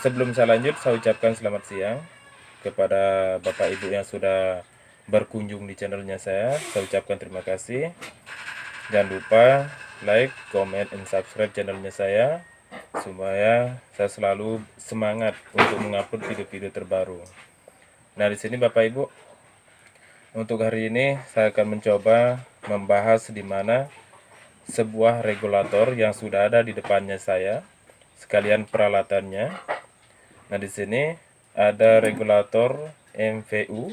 Sebelum saya lanjut, saya ucapkan selamat siang kepada Bapak Ibu yang sudah berkunjung di channelnya saya. Saya ucapkan terima kasih. Jangan lupa like, comment, and subscribe channelnya saya supaya saya selalu semangat untuk mengupload video-video terbaru. Nah, di sini Bapak Ibu, untuk hari ini saya akan mencoba membahas di mana sebuah regulator yang sudah ada di depannya saya, sekalian peralatannya. Nah, di sini ada regulator MVU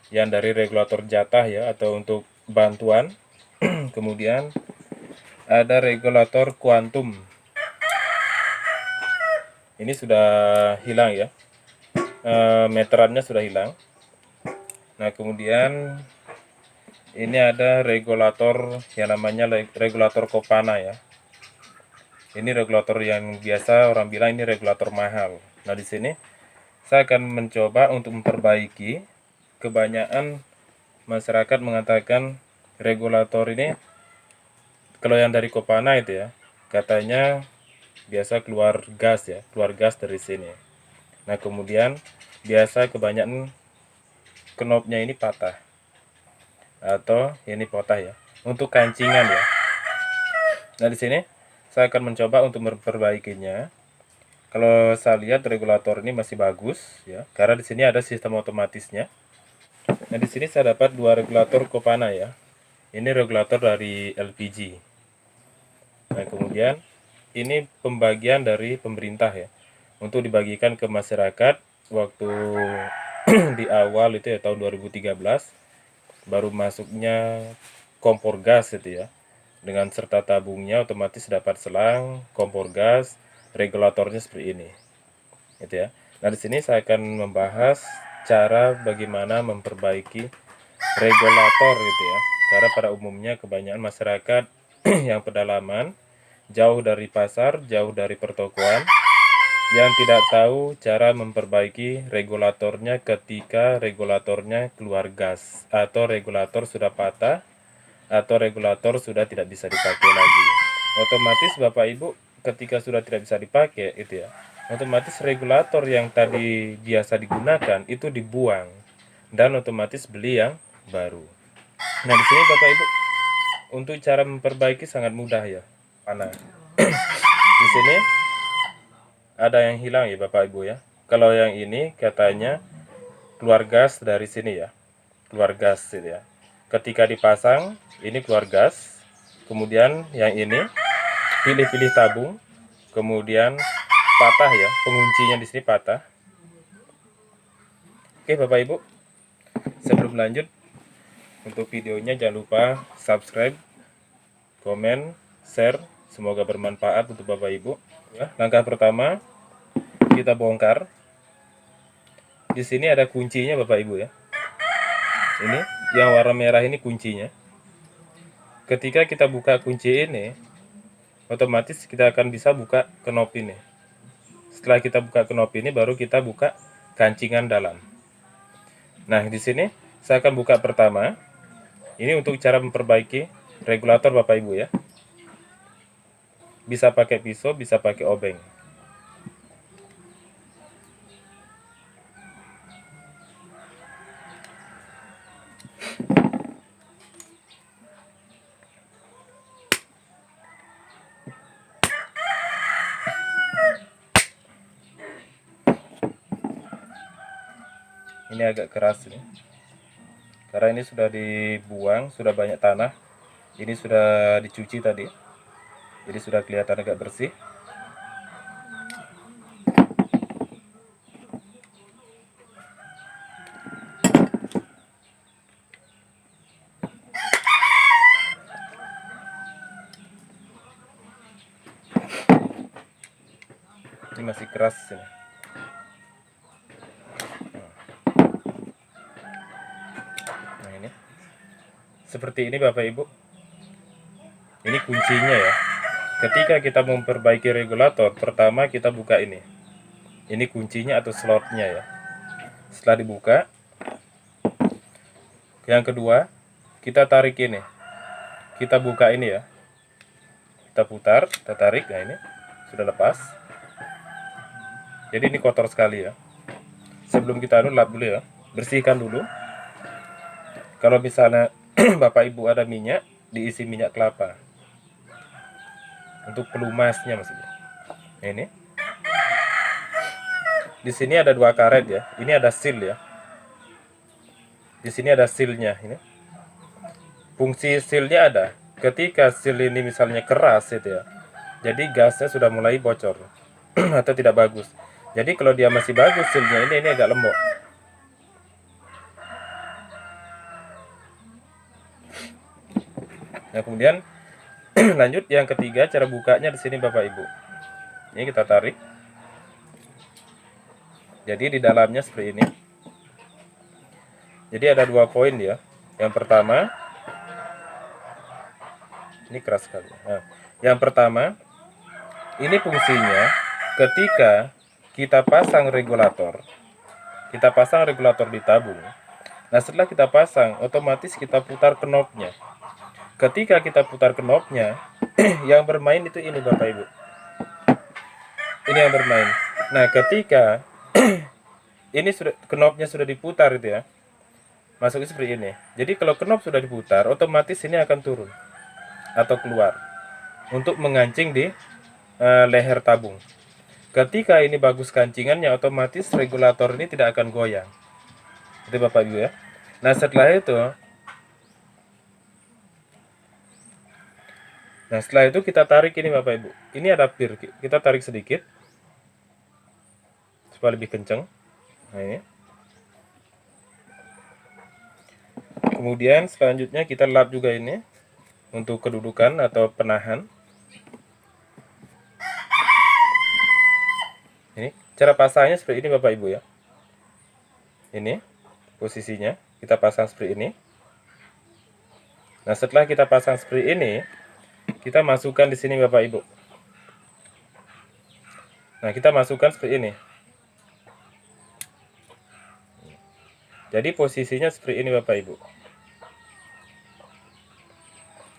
yang dari regulator jatah ya, atau untuk bantuan. Kemudian ada regulator kuantum. Ini sudah hilang ya, meterannya sudah hilang. Nah, kemudian ini ada regulator yang namanya regulator Copana ya. Ini regulator yang biasa orang bilang ini regulator mahal. Nah, di sini saya akan mencoba untuk memperbaiki. Kebanyakan masyarakat mengatakan regulator ini, kalau yang dari Copana itu ya, katanya biasa keluar gas ya, keluar gas dari sini. Nah, kemudian biasa kebanyakan knopnya ini patah atau ini patah ya, untuk kancingan ya. Nah, di sini saya akan mencoba untuk memperbaikinya. Kalau saya lihat regulator ini masih bagus ya, karena di sini ada sistem otomatisnya. Nah, di sini saya dapat dua regulator Copana ya. Ini regulator dari LPG. Nah, kemudian ini pembagian dari pemerintah ya, untuk dibagikan ke masyarakat waktu di awal itu ya, tahun 2013 baru masuknya kompor gas itu ya, dengan serta tabungnya otomatis dapat selang kompor gas, regulatornya seperti ini gitu ya. Nah, di sini saya akan membahas cara bagaimana memperbaiki regulator gitu ya, karena pada umumnya kebanyakan masyarakat yang pedalaman, jauh dari pasar, jauh dari pertokoan, yang tidak tahu cara memperbaiki regulatornya ketika regulatornya keluar gas, atau regulator sudah patah, atau regulator sudah tidak bisa dipakai lagi. Otomatis Bapak Ibu ketika sudah tidak bisa dipakai itu ya, otomatis regulator yang tadi biasa digunakan itu dibuang dan otomatis beli yang baru. Nah, di sini Bapak Ibu, untuk cara memperbaiki sangat mudah ya. Mana? Di sini ada yang hilang ya Bapak Ibu ya. Kalau yang ini katanya keluar gas dari sini ya, keluar gas gitu ya. Ketika dipasang ini keluar gas, kemudian yang ini pilih-pilih tabung, kemudian patah ya, penguncinya di sini patah. Oke Bapak Ibu, sebelum lanjut untuk videonya jangan lupa subscribe, komen, share, semoga bermanfaat untuk Bapak Ibu ya. Langkah pertama kita bongkar. Di sini ada kuncinya Bapak Ibu ya. Ini yang warna merah ini kuncinya. Ketika kita buka kunci ini, otomatis kita akan bisa buka knop ini. Setelah kita buka knop ini, baru kita buka kancingan dalam. Nah, di sini saya akan buka pertama. Ini untuk cara memperbaiki regulator Bapak Ibu ya. Bisa pakai pisau, bisa pakai obeng. Ini agak keras ini, karena ini sudah dibuang, sudah banyak tanah. Ini sudah dicuci tadi, jadi sudah kelihatan agak bersih. Ini masih keras ini. Nah, ini seperti ini Bapak Ibu. Ini kuncinya ya. Ketika kita memperbaiki regulator, pertama kita buka ini. Ini kuncinya atau slotnya ya. Setelah dibuka, yang kedua kita tarik ini. Kita buka ini ya. Kita putar, kita tarik. Nah, ini sudah lepas. Jadi ini kotor sekali ya. Sebelum kita lap dulu ya, bersihkan dulu. Kalau misalnya Bapak Ibu ada minyak, diisi minyak kelapa untuk pelumasnya maksudnya. Nah, ini di sini ada 2 karet ya. Ini ada seal ya. Di sini ada sealnya ini. Fungsi sealnya ada. Ketika seal ini misalnya keras itu ya, jadi gasnya sudah mulai bocor atau tidak bagus. Jadi kalau dia masih bagus sealnya ini agak lembut. Nah kemudian lanjut yang ketiga, cara bukanya di sini Bapak Ibu. Ini kita tarik. Jadi di dalamnya seperti ini. Jadi ada 2 poin ya. Yang pertama, ini keras sekali. Nah, yang pertama, ini fungsinya ketika kita pasang regulator. Kita pasang regulator di tabung. Nah, setelah kita pasang, otomatis kita putar knopnya. Ketika kita putar knopnya, yang bermain itu ini Bapak Ibu. Ini yang bermain. Nah, ketika ini sudah knopnya sudah diputar itu ya. Masuknya seperti ini. Jadi kalau knop sudah diputar, otomatis ini akan turun atau keluar untuk mengancing di leher tabung. Ketika ini bagus kancingannya, otomatis regulator ini tidak akan goyang. Itu Bapak Ibu ya. Nah setelah itu kita tarik ini Bapak Ibu. Ini ada pir, kita tarik sedikit supaya lebih kencang. Nah ini. Kemudian selanjutnya kita lap juga ini untuk kedudukan atau penahan. Ini cara pasangnya seperti ini Bapak Ibu ya. Ini posisinya kita pasang seperti ini. Nah setelah kita pasang seperti ini, kita masukkan di sini Bapak Ibu. Nah kita masukkan seperti ini. Jadi posisinya seperti ini Bapak Ibu.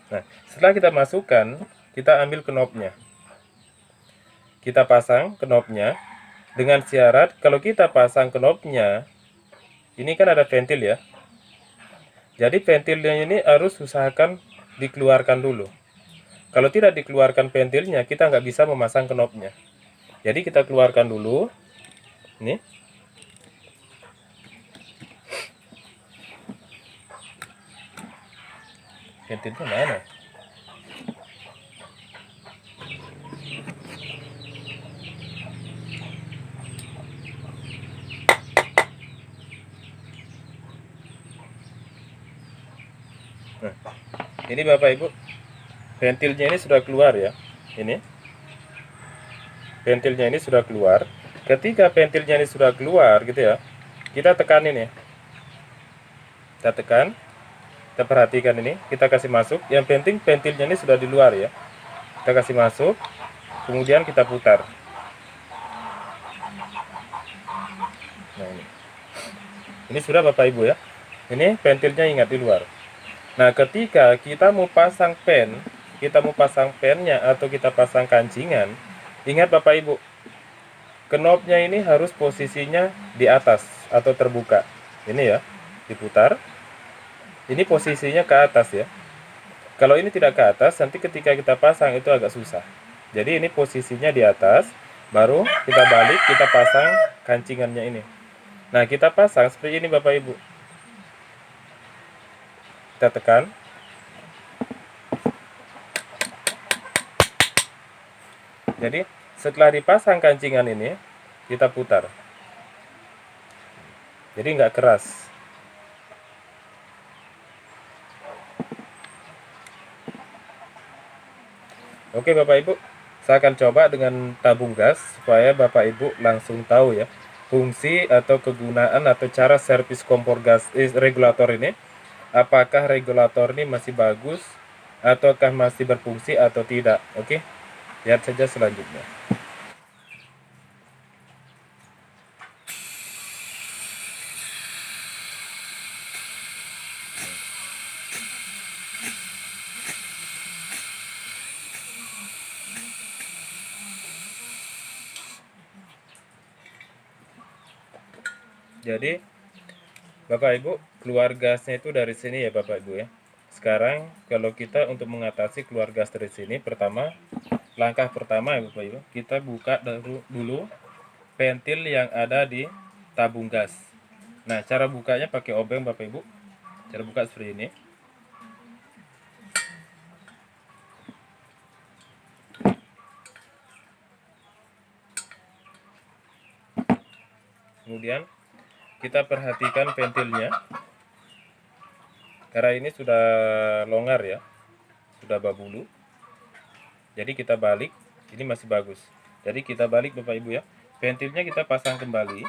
Nah setelah kita masukkan, kita ambil knopnya. Kita pasang knopnya dengan syarat kalau kita pasang knopnya, ini kan ada ventil ya. Jadi ventilnya ini harus usahakan dikeluarkan dulu. Kalau tidak dikeluarkan ventilnya, kita nggak bisa memasang knopnya. Jadi kita keluarkan dulu. Ini. Ventilnya mana? Nah, ini Bapak Ibu, ventilnya ini sudah keluar ya. Ini ventilnya ini sudah keluar. Ketika ventilnya ini sudah keluar gitu ya, kita tekan ini. Kita tekan, kita perhatikan ini, kita kasih masuk. Yang penting ventilnya ini sudah di luar ya. Kita kasih masuk, kemudian kita putar. Nah ini sudah Bapak Ibu ya. Ini ventilnya ingat di luar. Nah, ketika kita mau pasang pen, kita mau pasang pennya atau kita pasang kancingan, ingat Bapak Ibu, knopnya ini harus posisinya di atas atau terbuka. Ini ya, diputar. Ini posisinya ke atas ya. Kalau ini tidak ke atas, nanti ketika kita pasang itu agak susah. Jadi ini posisinya di atas, baru kita balik, kita pasang kancingannya ini. Nah, kita pasang seperti ini Bapak Ibu. Kita tekan. Jadi setelah dipasang kancingan ini, kita putar. Jadi nggak keras. Oke Bapak Ibu, saya akan coba dengan tabung gas supaya Bapak Ibu langsung tahu ya fungsi atau kegunaan atau cara servis kompor gas regulator ini. Apakah regulator ini masih bagus ataukah masih berfungsi atau tidak. Oke, lihat saja selanjutnya. Jadi Bapak Ibu, keluar gasnya itu dari sini ya Bapak Ibu ya. Sekarang kalau kita untuk mengatasi keluar gas dari sini, langkah pertama ya Bapak Ibu, kita buka dulu ventil yang ada di tabung gas. Nah, cara bukanya pakai obeng Bapak Ibu. Cara buka seperti ini. Kemudian kita perhatikan ventilnya. Karena ini sudah longgar ya, sudah babulu. Jadi kita balik, ini masih bagus. Jadi kita balik Bapak Ibu ya. Ventilnya kita pasang kembali.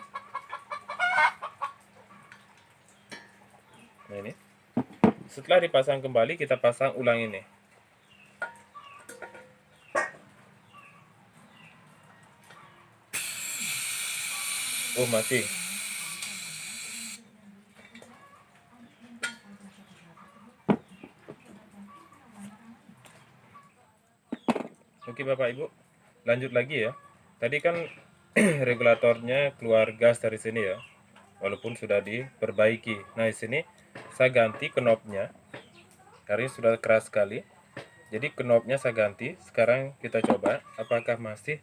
Nah ini. Setelah dipasang kembali, kita pasang ulang ini. Oh masih. Oke Bapak Ibu, lanjut lagi ya. Tadi kan regulatornya keluar gas dari sini ya, walaupun sudah diperbaiki. Nah di sini saya ganti knobnya, karena ini sudah keras sekali. Jadi knobnya saya ganti. Sekarang kita coba apakah masih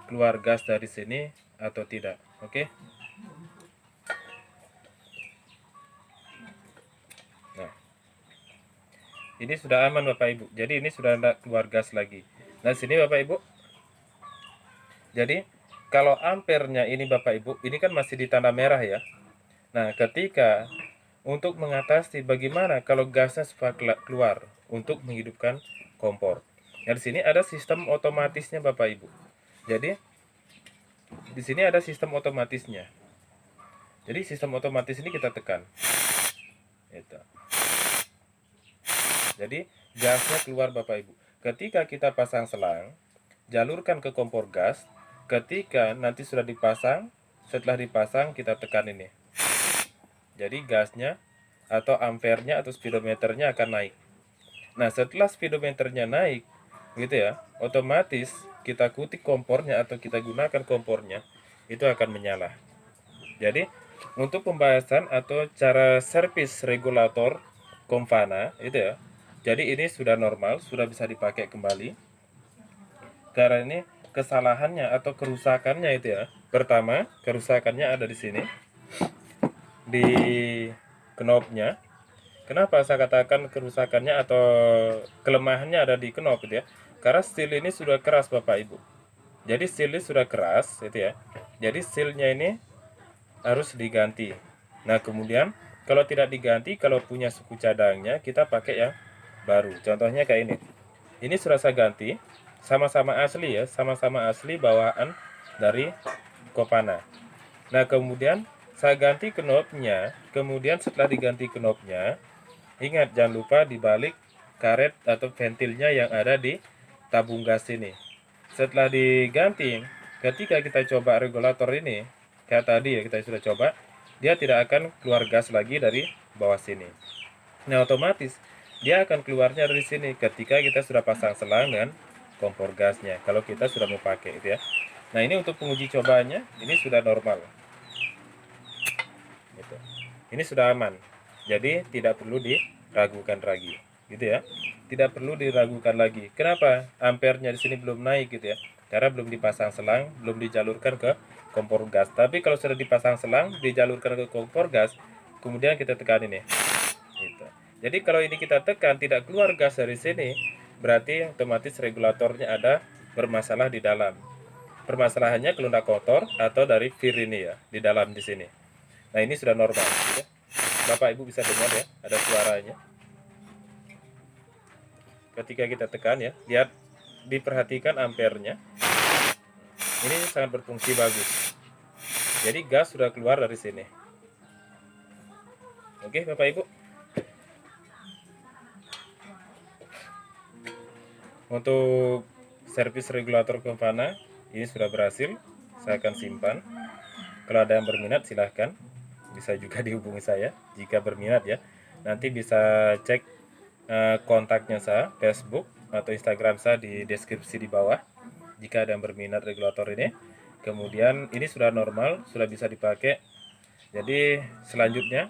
keluar gas dari sini atau tidak. Oke. Nah, ini sudah aman Bapak Ibu. Jadi ini sudah tidak keluar gas lagi. Nah sini Bapak Ibu. Jadi kalau ampernya ini Bapak Ibu, ini kan masih di tanda merah ya. Nah, ketika untuk mengatasi bagaimana kalau gasnya sudah keluar untuk menghidupkan kompor. Nah, di sini ada sistem otomatisnya Bapak Ibu. Jadi di sini ada sistem otomatisnya. Jadi sistem otomatis ini kita tekan. Itu. Jadi gasnya keluar Bapak Ibu. Ketika kita pasang selang, jalurkan ke kompor gas. Ketika nanti sudah dipasang, setelah dipasang kita tekan ini. Jadi gasnya atau ampernya atau speedometernya akan naik. Nah, setelah speedometernya naik, gitu ya, otomatis kita kutik kompornya atau kita gunakan kompornya, itu akan menyala. Jadi, untuk pembahasan atau cara servis regulator Comfana, itu ya. Jadi ini sudah normal, sudah bisa dipakai kembali. Karena ini kesalahannya atau kerusakannya itu ya. Pertama, kerusakannya ada di sini. Di knobnya. Kenapa saya katakan kerusakannya atau kelemahannya ada di knob itu ya? Karena seal ini sudah keras Bapak Ibu. Jadi seal ini sudah keras itu ya. Jadi sealnya ini harus diganti. Nah kemudian kalau tidak diganti, kalau punya suku cadangnya kita pakai yang baru. Contohnya kayak ini. Ini sudah saya ganti. Sama-sama asli ya, sama-sama asli bawaan dari Comfana. Nah kemudian saya ganti knobnya. Kemudian setelah diganti knobnya, ingat jangan lupa dibalik karet atau ventilnya yang ada di tabung gas ini. Setelah diganti, ketika kita coba regulator ini, kayak tadi ya kita sudah coba, dia tidak akan keluar gas lagi dari bawah sini. Nah otomatis dia akan keluarnya dari sini ketika kita sudah pasang selang dan kompor gasnya. Kalau kita sudah mau pakai itu ya. Nah ini untuk penguji cobanya, ini sudah normal. Gitu. Ini sudah aman. Jadi tidak perlu diragukan lagi, gitu ya. Tidak perlu diragukan lagi. Kenapa? Ampernya di sini belum naik gitu ya. Karena belum dipasang selang, belum dijalurkan ke kompor gas. Tapi kalau sudah dipasang selang, dijalurkan ke kompor gas, kemudian kita tekan ini. Gitu. Jadi kalau ini kita tekan tidak keluar gas dari sini, berarti otomatis regulatornya ada bermasalah di dalam. Permasalahannya kelunak kotor atau dari vir ini ya, di dalam di sini. Nah ini sudah normal gitu ya. Bapak Ibu bisa dengar ya, ada suaranya. Ketika kita tekan ya, lihat diperhatikan ampernya. Ini sangat berfungsi bagus. Jadi gas sudah keluar dari sini. Oke Bapak Ibu. Untuk servis regulator Comfana ini sudah berhasil. Saya akan simpan. Kalau ada yang berminat silahkan. Bisa juga dihubungi saya jika berminat ya. Nanti bisa cek kontaknya saya, Facebook atau Instagram saya di deskripsi di bawah. Jika ada yang berminat regulator ini. Kemudian ini sudah normal, sudah bisa dipakai. Jadi selanjutnya